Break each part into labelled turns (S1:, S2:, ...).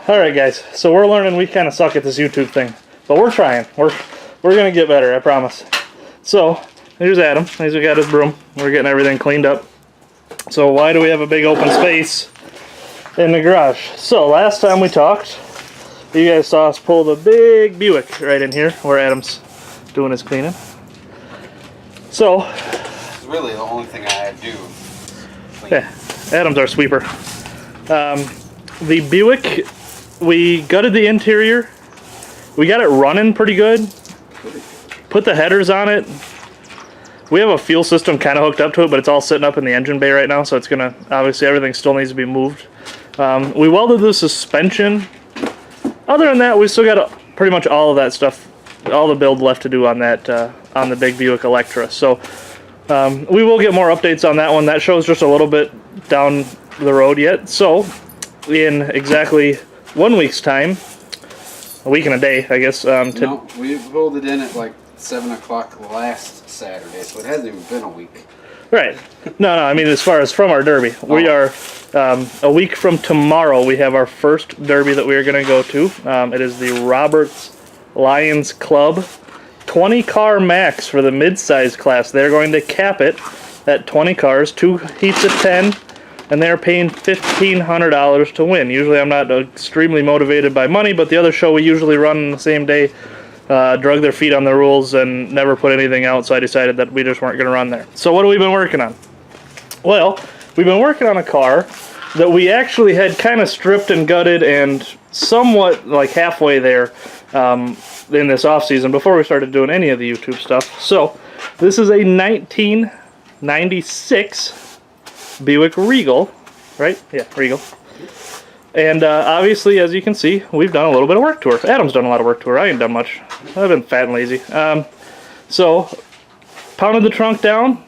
S1: Alright guys, so we're learning we kind of suck at this YouTube thing. But we're trying. We're going to get better, I promise. So, here's Adam. He's got his broom. We're getting everything cleaned up. So why do we have a big open space in the garage? So, last time we talked, you guys saw us pull the big Buick right in here where Adam's doing his cleaning. So,
S2: it's really the only thing I do.
S1: Yeah, Adam's our sweeper. The Buick, we gutted the interior. We got it running pretty good. Put the headers on it. We have a fuel system kind of hooked up to it, but it's all sitting up in the engine bay right now, so it's gonna, obviously everything still needs to be moved. We welded the suspension. Other than that, we still got pretty much all of that stuff, all the build left to do on that, on the big Buick Electra. So we will get more updates on that one. That show's just a little bit down the road yet. So in exactly 1 week's time, a week and a day, I guess.
S2: No, we rolled it in at like 7 o'clock last Saturday, so it hasn't even been a week.
S1: Right. No, I mean as far as from our derby. We are, a week from tomorrow, we have our first derby that we are going to go to. It is the Roberts Lions Club 20 car max for the mid-size class. They're going to cap it at 20 cars, 2 heats of 10, and they're paying $1,500 to win. Usually I'm not extremely motivated by money, but the other show we usually run on the same day drug their feet on the rules and never put anything out, so I decided that we just weren't going to run there. So what have we been working on? Well, we've been working on a car that we actually had kind of stripped and gutted and somewhat like halfway there in this off season before we started doing any of the YouTube stuff. So this is a 1996 Buick Regal, right? Yeah, Regal. And obviously, as you can see, we've done a little bit of work to her. Adam's done a lot of work to her. I ain't done much. I've been fat and lazy. So, pounded the trunk down.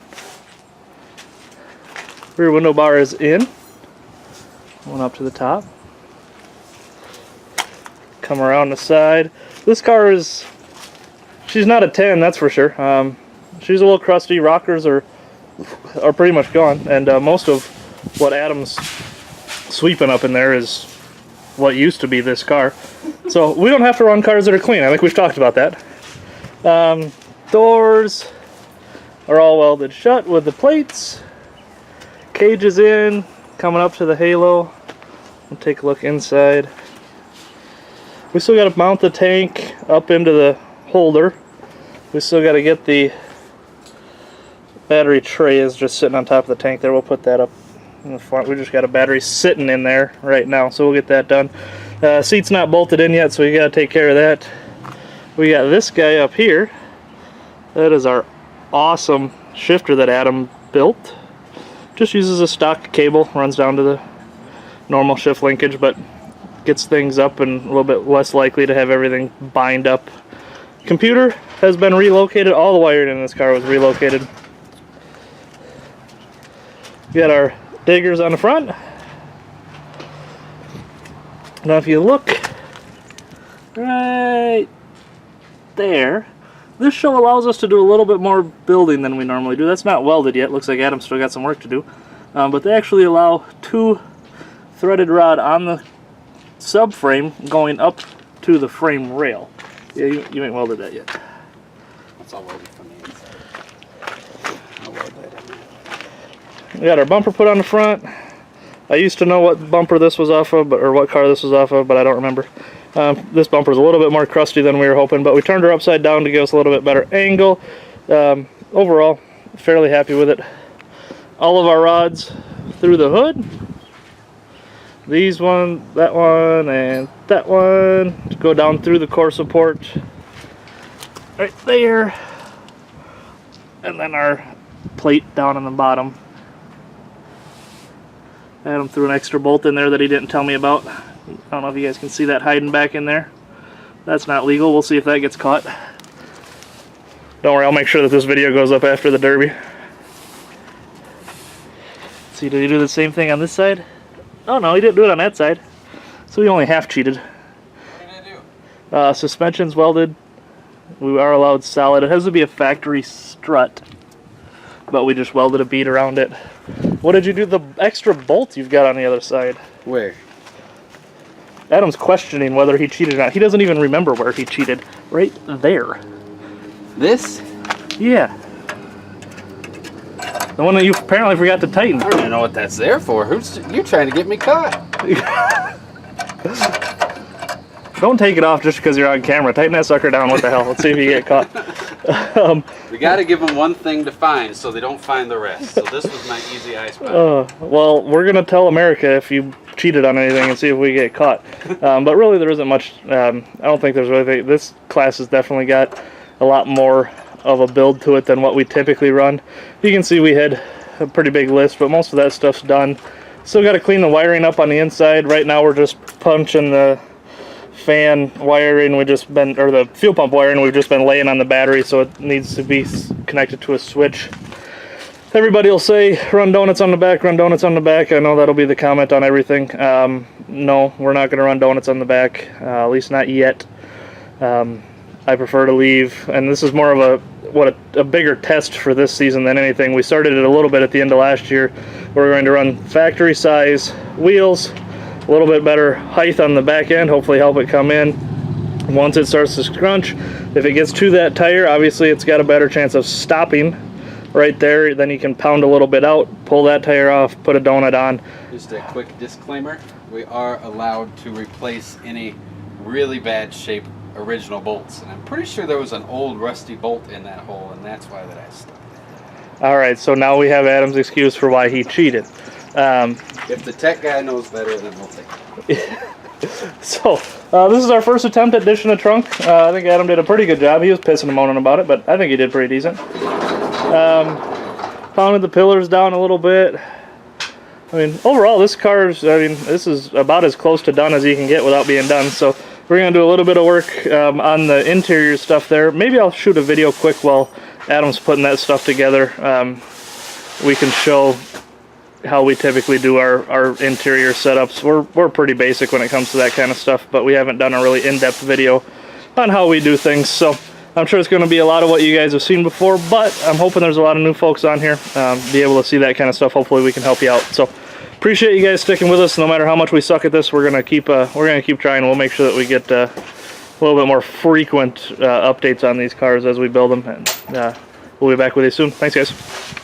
S1: Rear window bar is in. Went up to the top. Come around the side. This car is, she's not a 10, that's for sure. She's a little crusty. Rockers are pretty much gone, and most of what Adam's sweeping up in there is what used to be this car. So we don't have to run cars that are clean. I think we've talked about that. Doors are all welded shut with the plates. Cage is in, coming up to the halo. We'll take a look inside. We still got to mount the tank up into the holder. We still got to get the battery tray is just sitting on top of the tank there. We'll put that up in the front. We just got a battery sitting in there right now, so we'll get that done. Seat's not bolted in yet, so we got to take care of that. We got this guy up here. That is our awesome shifter that Adam built. Just uses a stock cable, runs down to the normal shift linkage, but gets things up and a little bit less likely to have everything bind up. Computer has been relocated. All the wiring in this car was relocated. We got our diggers on the front. Now if you look right there, this show allows us to do a little bit more building than we normally do. That's not welded yet. Looks like Adam's still got some work to do. But they actually allow 2 threaded rod on the subframe going up to the frame rail. Yeah, you ain't welded that yet.
S2: That's all welded from the inside. I'll weld that in.
S1: We got our bumper put on the front. I used to know what bumper this was off of, or what car this was off of, but I don't remember. This bumper is a little bit more crusty than we were hoping, but we turned her upside down to give us a little bit better angle. Overall, fairly happy with it. All of our rods through the hood. These one, and that one to go down through the core support right there, and then our plate down on the bottom. Adam threw an extra bolt in there that he didn't tell me about. I don't know if you guys can see that hiding back in there. That's not legal. We'll see if that gets caught. Don't worry, I'll make sure that this video goes up after the derby. See, did he do the same thing on this side? Oh no, he didn't do it on that side. So he only half cheated.
S2: What did I do?
S1: Suspension's welded. We are allowed solid. It has to be a factory strut, but we just welded a bead around it. What did you do? The extra bolt you've got on the other side.
S2: Where?
S1: Adam's questioning whether he cheated or not. He doesn't even remember where he cheated. Right there.
S2: This?
S1: Yeah. The one that you apparently forgot to tighten.
S2: I don't even know what that's there for. You're trying to get me caught.
S1: Don't take it off just because you're on camera. Tighten that sucker down. What the hell? Let's see if you get caught.
S2: We got to give them one thing to find so they don't find the rest. So this was my easy eye spot.
S1: Well, we're going to tell America if you cheated on anything and see if we get caught. But really, there isn't much. I don't think there's really. This class has definitely got a lot more of a build to it than what we typically run. You can see we had a pretty big list, but most of that stuff's done. Still got to clean the wiring up on the inside. Right now, we're just punching the fan wiring, or the fuel pump wiring we've just been laying on the battery, so it needs to be connected to a switch. Everybody will say run donuts on the back, run donuts on the back. I know that'll be the comment on everything. No, we're not going to run donuts on the back, at least not yet. I prefer to leave, and this is more of a bigger test for this season than anything. We started it a little bit at the end of last year. We're going to run factory size wheels, a little bit better height on the back end, hopefully help it come in. Once it starts to scrunch, if it gets to that tire, obviously it's got a better chance of stopping right there. Then you can pound a little bit out, pull that tire off, put a donut on.
S2: Just a quick disclaimer, we are allowed to replace any really bad shape original bolts, and I'm pretty sure there was an old rusty bolt in that hole, and that's why that I stuck.
S1: Alright, so now we have Adam's excuse for why he cheated.
S2: If the tech guy knows better, then we'll take it.
S1: So, this is our first attempt at dishing a trunk. I think Adam did a pretty good job. He was pissing and moaning about it, but I think he did pretty decent. Pounded the pillars down a little bit. I mean, overall, this this is about as close to done as you can get without being done. So, we're going to do a little bit of work on the interior stuff there. Maybe I'll shoot a video quick while Adam's putting that stuff together. We can show how we typically do our interior setups. We're pretty basic when it comes to that kind of stuff, but we haven't done a really in-depth video on how we do things. So I'm sure it's going to be a lot of what you guys have seen before, but I'm hoping there's a lot of new folks on here, be able to see that kind of stuff. Hopefully we can help you out. So appreciate you guys sticking with us. No matter how much we suck at this, we're gonna keep trying. We'll make sure that we get a little bit more frequent updates on these cars as we build them, and we'll be back with you soon. Thanks, guys.